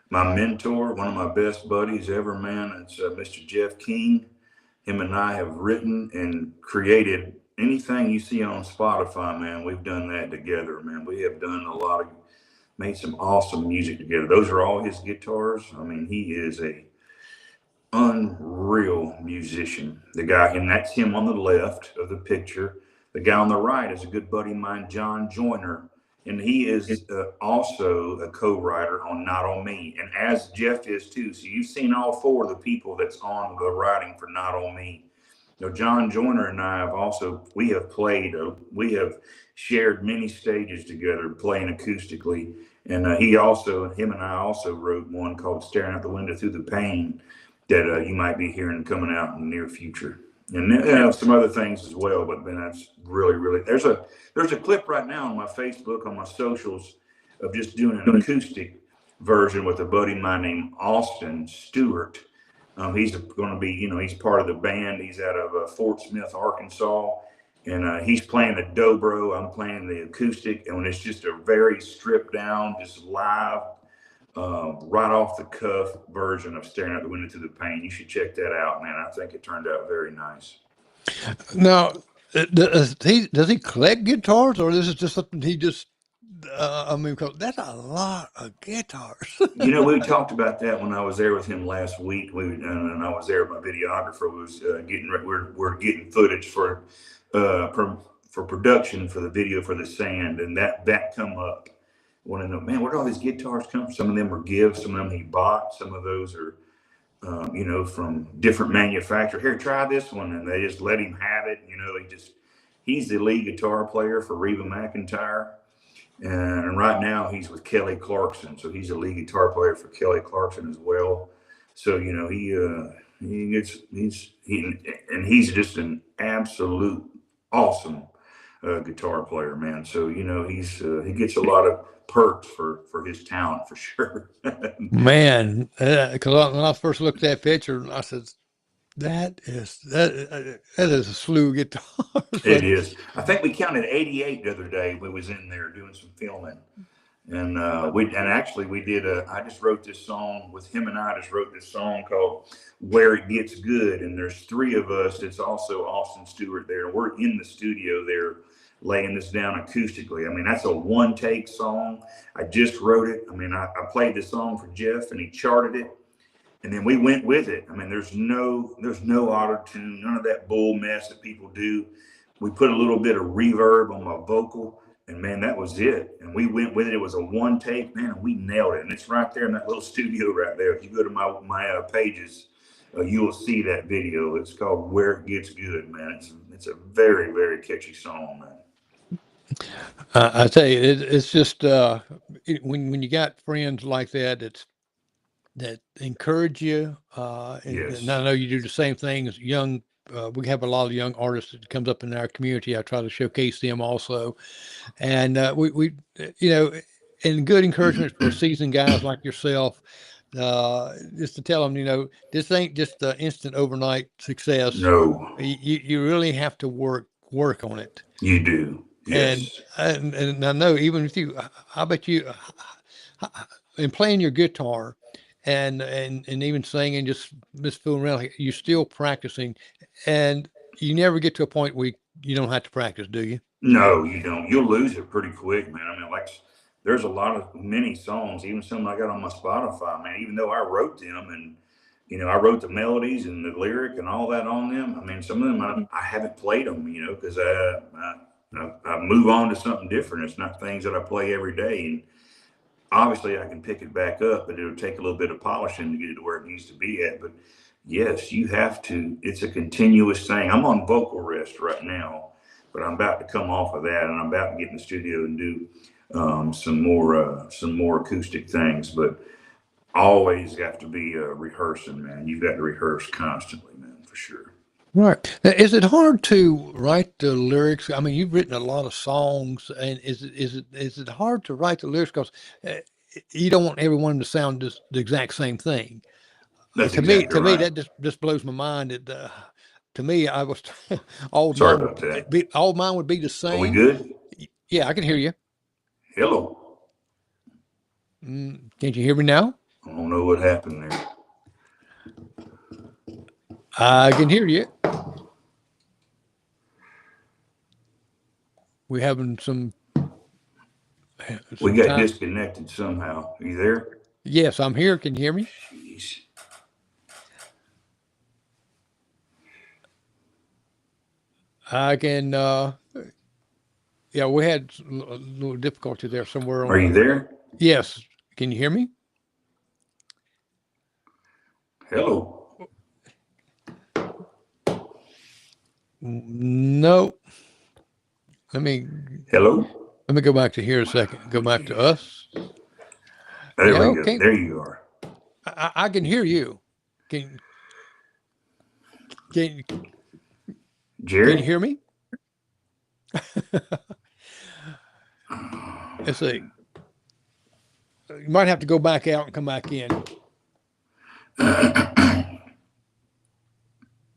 my mentor, one of my best buddies ever, man. It's Mr. Jeff King. Him and I have written and created anything you see on Spotify, man. We've done that together, man. We have done made some awesome music together. Those are all his guitars. I mean, he is a unreal musician. The guy, and that's him on the left of the picture. The guy on the right is a good buddy of mine, John Joyner, and he is also a co-writer on Not On Me, and as Jeff is too. So you've seen all four of the people that's on the writing for Not On Me. John Joyner and I we have shared many stages together playing acoustically. And him and I also wrote one called Staring Out the Window Through the Pain that you might be hearing coming out in the near future. And some other things as well, but man, that's really, really, there's a clip right now on my Facebook, on my socials, of just doing an acoustic version with a buddy of mine named Austin Stewart. He's going to be, he's part of the band. He's out of Fort Smith, Arkansas, and he's playing a dobro. I'm playing the acoustic, and it's just a very stripped down, just live, right off the cuff version of Staring Out the Window Through the Pain. You should check that out, man. I think it turned out very nice. Now, does he collect guitars, or this is just something he just? I mean, 'cause that's a lot of guitars. We talked about that when I was there with him last week. And I was there. My videographer was we're getting footage for production for the video for the sand, and that come up. Want to know, man, where do all these guitars come from? Some of them are gifts, some of them he bought, some of those are from different manufacturers. Here, try this one, and they just let him have it. He's the lead guitar player for Reba McEntire. And right now he's with Kelly Clarkson, so he's a lead guitar player for Kelly Clarkson as well. So he's just an absolute awesome guitar player, man. So he gets a lot of perks for his talent for sure. Man, because when I first looked at that picture, I said, that is a slew of guitars. It is. I think we counted 88 the other day. We was in there doing some filming, and we did. I just wrote this song with him, and I just wrote this song called "Where It Gets Good." And there's three of us. It's also Austin Stewart there. We're in the studio there, laying this down acoustically. I mean, that's a one take song. I just wrote it. I mean, I played the song for Jeff, and he charted it. And then we went with it. I mean, there's no auto tune, none of that bull mess that people do. We put a little bit of reverb on my vocal, and man, that was it. And we went with it. It was a one take, man, and we nailed it. And it's right there in that little studio right there. If you go to my pages, you will see that video. It's called "Where It Gets Good," man. It's a very, very catchy song, man. I tell you, it's just when you got friends like that encourage you. Yes. And I know you do the same thing as young. We have a lot of young artists that comes up in our community. I try to showcase them also, and we and good encouragement for seasoned guys like yourself. Just to tell them, this ain't just an instant overnight success. No. You really have to work on it. You do. Yes. And I know even if I bet you, in playing your guitar and even singing, just fooling around, like, you're still practicing, and you never get to a point where you don't have to practice, do you? No, you don't. You'll lose it pretty quick, man. I mean, there's many songs, even some I got on my Spotify, man, even though I wrote them and, I wrote the melodies and the lyric and all that on them. I mean, some of them I haven't played them, because I move on to something different. It's not things that I play every day. And obviously I can pick it back up, but it'll take a little bit of polishing to get it to where it needs to be at. But yes, you have to. It's a continuous thing. I'm on vocal rest right now, but I'm about to come off of that, and I'm about to get in the studio and do some more acoustic things. But always have to be rehearsing, man. You've got to rehearse constantly, man, for sure. Right. Now, is it hard to write the lyrics? I mean, you've written a lot of songs, and is it hard to write the lyrics because uh, you don't want everyone to sound just the exact same thing? That's exactly To me, right. that just blows my mind. To me, I was all Sorry mine about would that. be all mine would be the Are we same. good? Yeah, I can hear you. Hello. Can't you hear me now? I don't know what happened there. I can hear you. We're having We some got time. disconnected somehow. Are you there? Yes, I'm here. Can you hear me? Jeez. I can. Yeah, we had a little difficulty there somewhere Are on. you there? Yes, can you hear me? Hello. No. Let me Hello. let me go back to here a second. Go Oh, back to jeez. us. There Yeah, we go. okay. There you are. I can hear you. Can can can you Jerry? hear me? Let's see. You might have to go back out and come back in.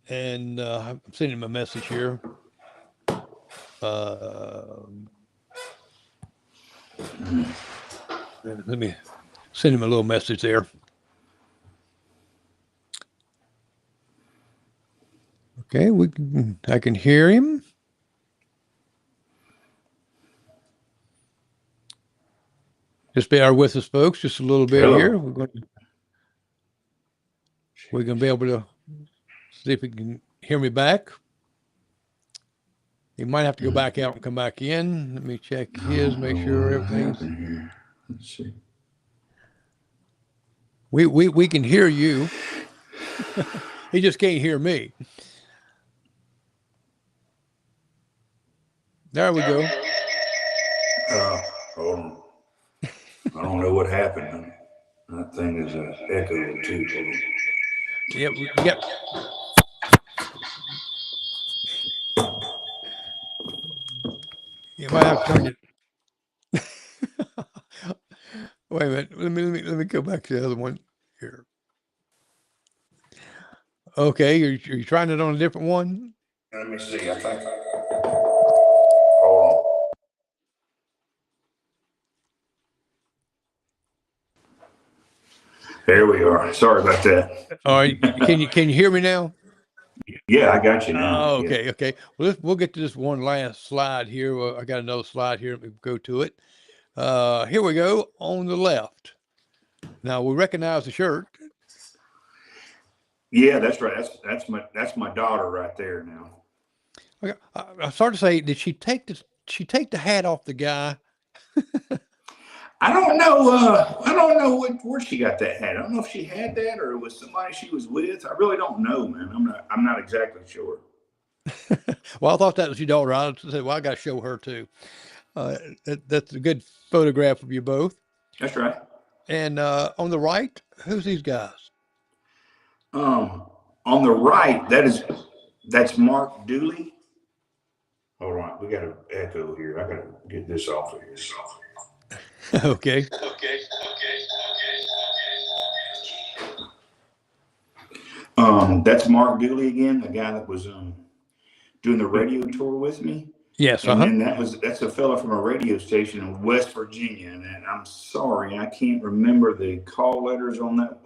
And I'm sending him a message here. Uh, let me send him a little message there. Okay, I can hear him. Just bear with us, folks, just a little bit here. Hello. We're going to be able to see if he can hear me back. He might have to go back out and come back in. Let me check I his, don't make know sure what everything's. happened here. Let's see. We can hear you. He just can't hear me. There we go. Hold on. I don't know what happened. That thing is echoing too. Hold on. Yeah, you got. You might have to turn it. Wait a minute. Let me go back to the other one here. Okay, you're trying it on a different one. Let me see. I think. Hold on. There we are. Sorry about All right, that. can you hear me now? Yeah, I got you now. Oh, Yeah. okay, okay. Well, we'll get to this one last slide here. I got another slide here. Let me go to it. Here we go on the left. Now we recognize the shirt. Yeah, that's right. That's my daughter right there now. Okay, I started to say, did she take the hat off the guy? I don't know. I don't know where she got that hat. I don't know if she had that or it was somebody she was with. I really don't know, man. I'm not exactly sure. Well, I thought that was your daughter. I said, well, I got to show her too. That's a good photograph of you both. That's right. And on the right, who's these guys? Um, on the right, that's Mark Dooley. Hold on, we got an echo here. I gotta get this off of here. Okay. That's Mark Dooley again, the guy that was doing the radio tour with me. Yes. Uh And huh. then that's a fella from a radio station in West Virginia. And I'm sorry, I can't remember the call letters on that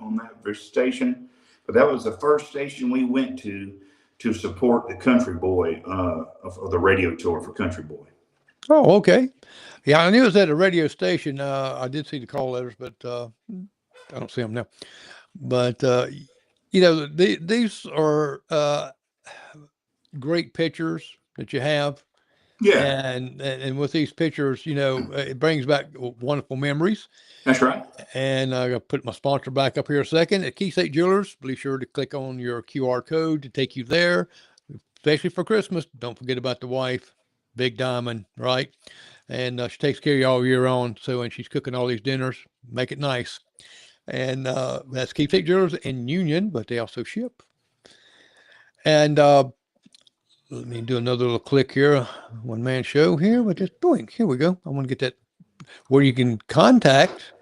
station, but that was the first station we went to support the Country Boy of the radio tour for Country Boy. Oh, okay. Yeah, I knew it was at a radio station. I did see the call letters, but I don't see them now. But these are great pictures that you have, Yeah, and with these pictures, it brings back wonderful memories. that's right. And I'm gonna put my sponsor back up here a second at Keysake Jewelers. Be sure to click on your QR code to take you there, especially for Christmas. Don't forget about the wife, Big Diamond, right? And she takes care of you all year round. So when she's cooking all these dinners, make it nice. And that's Keepsake Jewelers in Union, but they also ship. And let me do another little click here. One man show here with this doing. Here we go. I want to get that where you can contact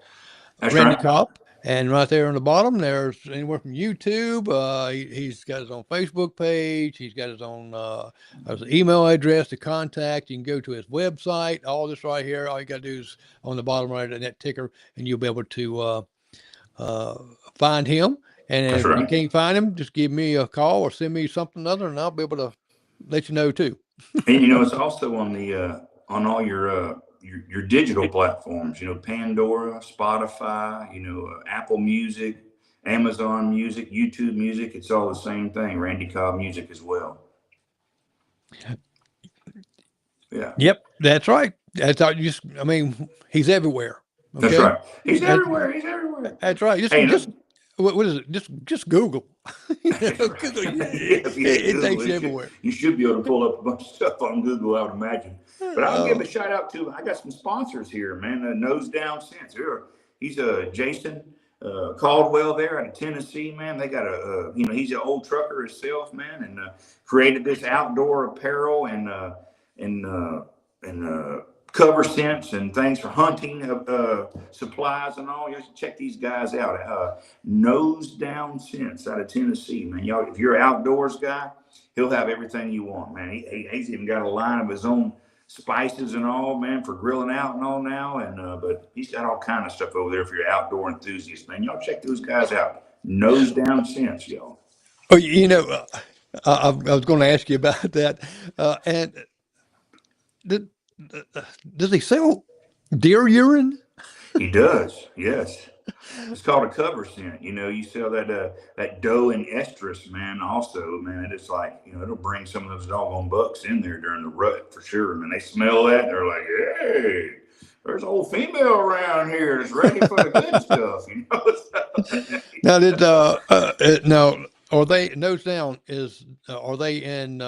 That's Randy right. Kopp. And right there on the bottom, there's anywhere from YouTube. He's got his own Facebook page. He's got his own his email address to contact. You can go to his website. All this right here. All you got to do is on the bottom right of that ticker, and you'll be able to find him. And That's if you right. can't find him, just give me a call or send me something other, and I'll be able to let you know too. And it's also on the on all your digital platforms. Pandora, Spotify. Apple Music, Amazon Music, YouTube Music. It's all the same thing. Randy Cobb Music as well. Yeah. Yep, that's right. That's all. I mean, he's everywhere. Okay? That's right. He's everywhere. He's everywhere. That's right. Just what is it? Just Google. Google. It takes you everywhere. You should be able to pull up a bunch of stuff on Google, I would imagine. But I'll give a shout out to. I got some sponsors here, man. Nose Down Sense. He's Jason Caldwell there out of Tennessee, man. They got he's an old trucker himself, man, and created this outdoor apparel and cover scents and things for hunting supplies and all. You should check these guys out. Nose Down Scents out of Tennessee, man. Y'all, if you're an outdoors guy, he'll have everything you want, man. He's even got a line of his own spices and all, man, for grilling out and all now. And but he's got all kind of stuff over there for your outdoor enthusiasts, man. Y'all check those guys out. Nose Down Scents, y'all. Oh, I was going to ask you about that. And does he sell deer urine? He does, yes. It's called a cover scent. You sell that doe and estrus, man. Also, man, it's like it'll bring some of those doggone bucks in there during the rut for sure. And they smell that, and they're like, "Hey, there's an old female around here that's ready for the good stuff." Now, are they Nose Down? Are they in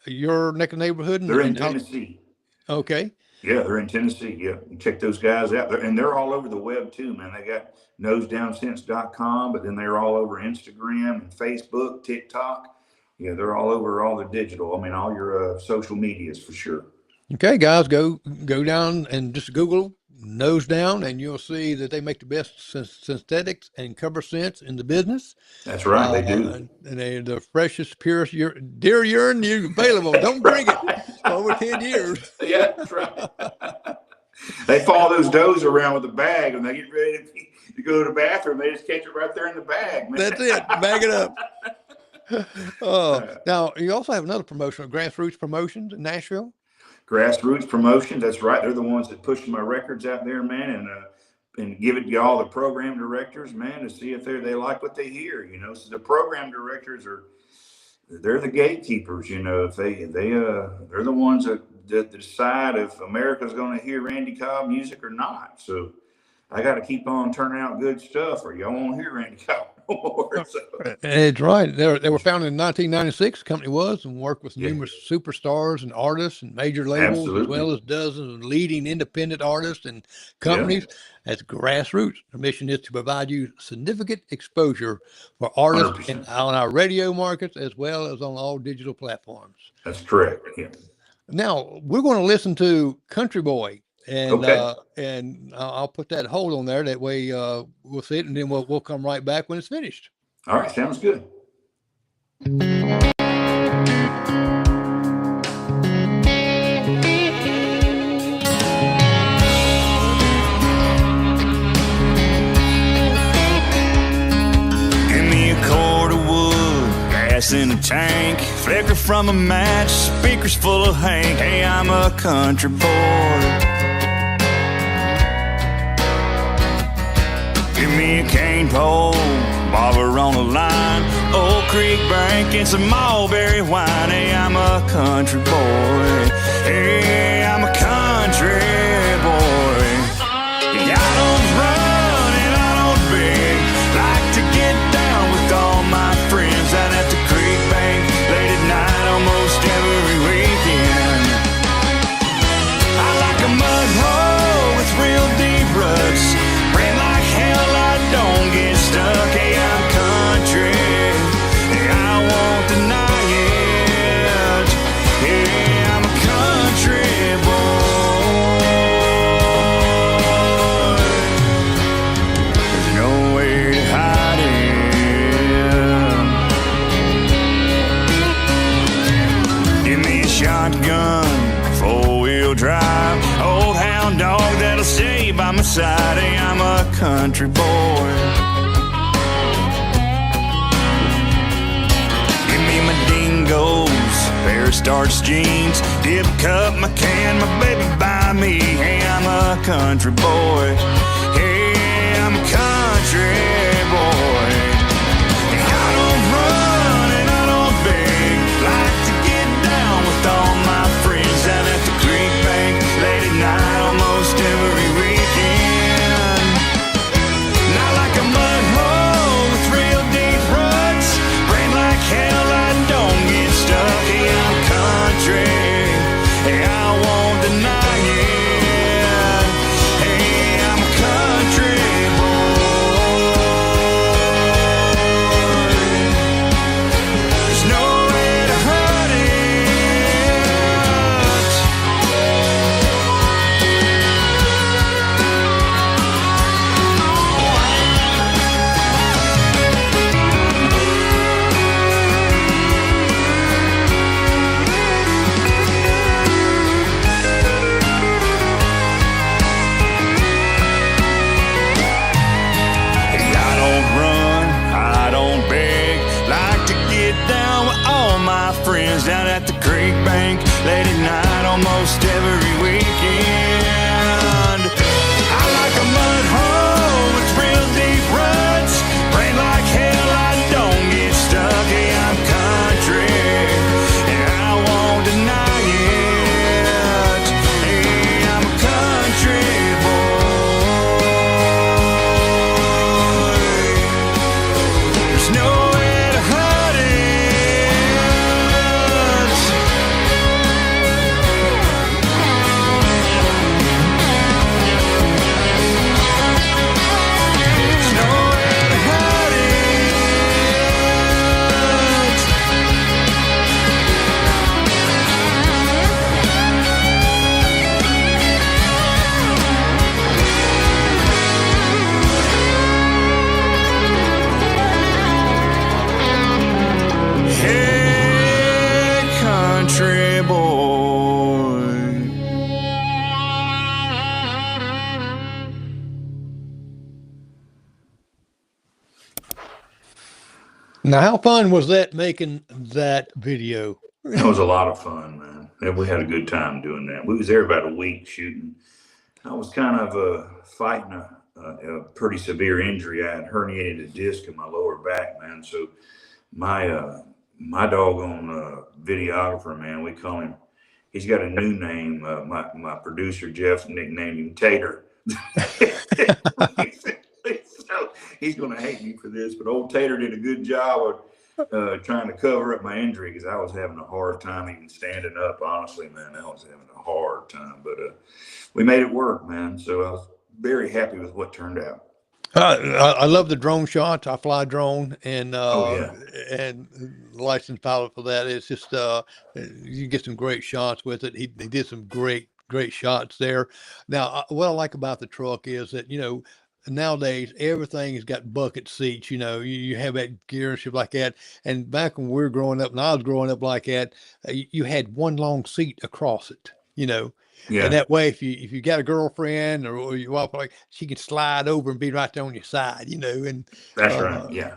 your neck of the neighborhood? They're in Tennessee. Okay. Yeah, they're in Tennessee. Yeah, you check those guys out. And they're all over the web too, man. They got nosedownscents.com, but then they're all over Instagram and Facebook, TikTok. Yeah, they're all over all the digital. I mean, all your social medias for sure. Okay, guys, go down and just Google Nose Down, and you'll see that they make the best synthetics and cover scents in the business. That's right, they do. And they're the freshest, purest deer urine available. Don't drink it for over 10 years. Yeah, that's right. They follow those does around with a bag, and they get ready to go to the bathroom. They just catch it right there in the bag, man. That's it. Bag it up. Now, you also have another promotion, Grassroots Promotions in Nashville. Grassroots Promotions, that's right. They're the ones that push my records out there, man, and give it to all the program directors, man, to see if they like what they hear. So the program directors they're the gatekeepers. If they're the ones that decide if America's going to hear Randy Cobb music or not. So I got to keep on turning out good stuff, or y'all won't hear Randy Cobb no more. So. It's right. They were founded in 1996. The company was, and worked with numerous superstars and artists and major labels, Absolutely. as well as dozens of leading independent artists and companies. Yeah. That's Grassroots. Our mission is to provide you significant exposure for artists on our radio markets, as well as on all digital platforms. That's correct. Yeah. Now we're going to listen to Country Boy. And okay. And I'll put that hold on there. That way we'll see it, and then we'll come right back when it's finished. All right, sounds good. Give me a cord of wood, gas in a tank, flicker from a match, speakers full of Hank. Hey, I'm a country boy. Give me a cane pole, bobber on a line, Old Creek Bank and some mulberry wine. Hey, I'm a country boy. Hey, I'm a country boy. I don't run and I don't beg. Like to get down with all my friends out at the creek bank late at night almost every weekend. I like a mud hole with real deep ruts. Ran like hell, I'd that'll stay by my side. Hey, I'm a country boy. Give me my dingoes, pair of starch jeans, dip cup, my can, my baby by me. Hey, I'm a country boy. Hey, I'm a country boy. And I don't run and I don't beg, like to get down with all my friends down at the creek bank late at night almost every weekend. Not like a mud hole with real deep ruts, rain like hell, I don't get stuck. Hey, I'm country, hey, I won't deny it. Hey, I'm a country boy. There's nowhere to hurt it. Hey, I don't run, I don't beg, like to get down with all my friends down at the creek bank late at night almost every weekend. I like a mud hole with real deep ruts, rain like hell, I don't get stuck. Hey, I'm country, and I won't deny it. Hey, I'm a country boy. There's nowhere to hide it. There's nowhere to hide it. Hey, country boy. Now, how fun was that making that video? That was a lot of fun, man. And we had a good time doing that. We was there about a week shooting. I was kind of fighting a pretty severe injury. I had herniated a disc in my lower back, man. So my doggone videographer, man, we call him. He's got a new name. My producer Jeff nicknamed him Tater. So he's going to hate me for this, but old Tater did a good job of trying to cover up my injury because I was having a hard time even standing up. Honestly, man, I was having a hard time, but we made it work, man. So I was very happy with what turned out. I love the drone shots. I fly drone and Oh yeah, and licensed pilot for that. It's just you get some great shots with it. He did some great shots there. Now, what I like about the truck is that nowadays everything has got bucket seats. You have that gear and stuff like that. And back when we were growing up, and I was growing up like that, you had one long seat across it. yeah, And that way, if you got a girlfriend or you walk like, she can slide over and be right there on your side, and that's right. Yeah,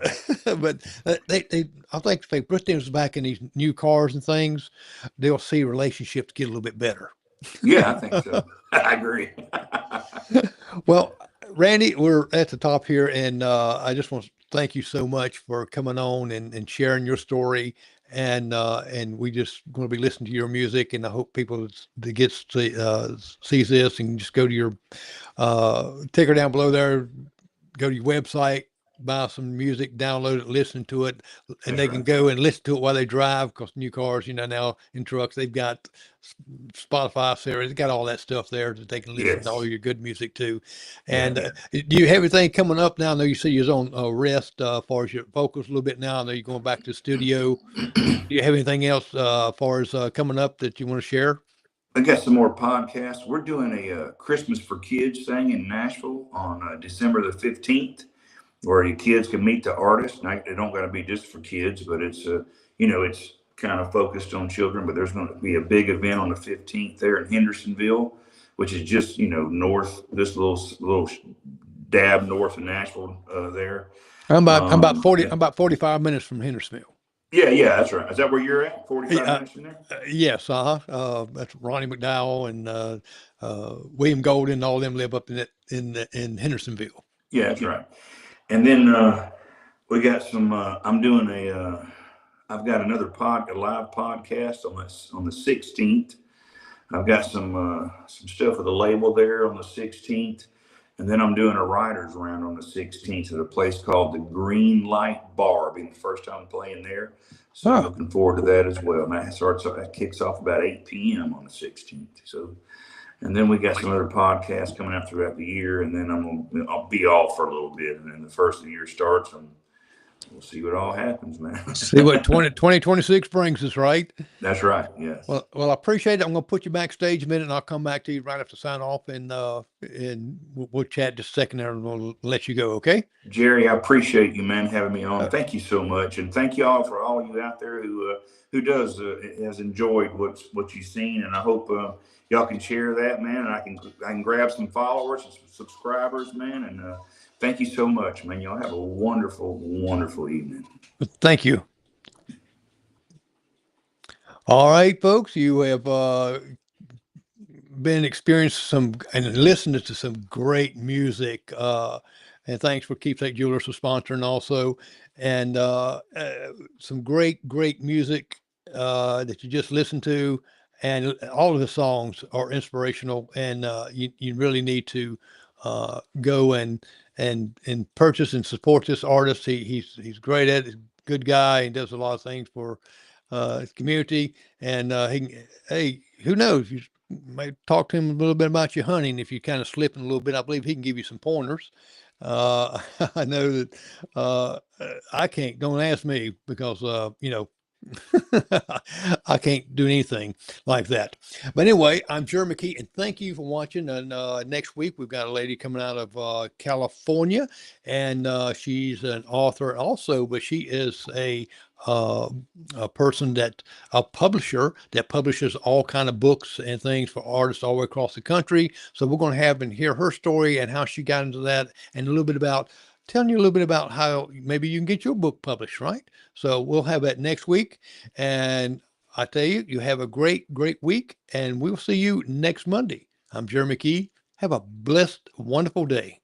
but they I think if they put things back in these new cars and things, they'll see relationships get a little bit better. yeah, I think so. I agree. Well, Randy, we're at the top here, and I just want to thank you so much for coming on and sharing your story. And we just going to be listening to your music, and I hope people that gets to sees this and just go to your ticker down below there, go to your website, buy some music, download it, listen to it, and That's they can right. go and listen to it while they drive, because new cars, now in trucks, they've got Spotify series, they got all that stuff there that they can listen to all Yes. your good music to. Yeah. And do you have anything coming up now? I know you say you're on rest as far as your vocals a little bit now. I know you're going back to the studio. Do you have anything else as far as coming up that you want to share? I got some more podcasts. We're doing a Christmas for Kids thing in Nashville on December the 15th, where your kids can meet the artist. Now, it don't got to be just for kids, but it's it's kind of focused on children. But there's going to be a big event on the 15th there in Hendersonville which is just, north, this little dab north of Nashville, there. I'm about 40. Yeah. I'm about 45 minutes from Hendersonville. Yeah, that's right. Is that where you're at? 45 Yeah, minutes from there? yes, that's Ronnie McDowell and William Golden. And all them live up in Hendersonville. Yeah, that's Yeah. right. And then we got some. I've got another a live podcast on the 16th. I've got some stuff with the label there on the 16th, and then I'm doing a writers round on the 16th at a place called the Green Light Bar. Being the first time playing there, so I'm Oh, looking forward to that as well. And that kicks off about 8 p.m. on the 16th. So. And then we got some other podcasts coming out throughout the year, and then I'll be off for a little bit, and then the first of the year starts, and we'll see what all happens, man. see what 2026 brings us, right? That's right. Yes. Well, I appreciate it. I'm going to put you backstage a minute, and I'll come back to you right after sign off, and we'll chat just a second there, and we'll let you go. Okay? Jerry, I appreciate you, man, having me on. Thank you so much, and thank you all for all you out there who has enjoyed what you've seen, and I hope y'all can share that, man, and I can grab some followers and some subscribers, man, and thank you so much, man. Y'all have a wonderful, wonderful evening. Thank you. All right, folks, you have been experiencing some and listening to some great music. And thanks for Keepsake Jewelers for sponsoring also, and some great music that you just listened to, and all of the songs are inspirational, and you really need to go and purchase and support this artist. He's great at it, good guy, and does a lot of things for his community, and hey, who knows, you may talk to him a little bit about your hunting if you're kind of slipping a little bit. I believe he can give you some pointers. I know that I can't. Don't ask me because I can't do anything like that. But anyway, I'm Jerry McKee, and thank you for watching. And next week we've got a lady coming out of California, and she's an author also, but she is a person a publisher that publishes all kind of books and things for artists all the way across the country. So we're going to have and hear her story and how she got into that, and telling you a little bit about how maybe you can get your book published, right? So we'll have that next week. And I tell you, you have a great week, and we'll see you next Monday. I'm Jerry McKee. Have a blessed, wonderful day.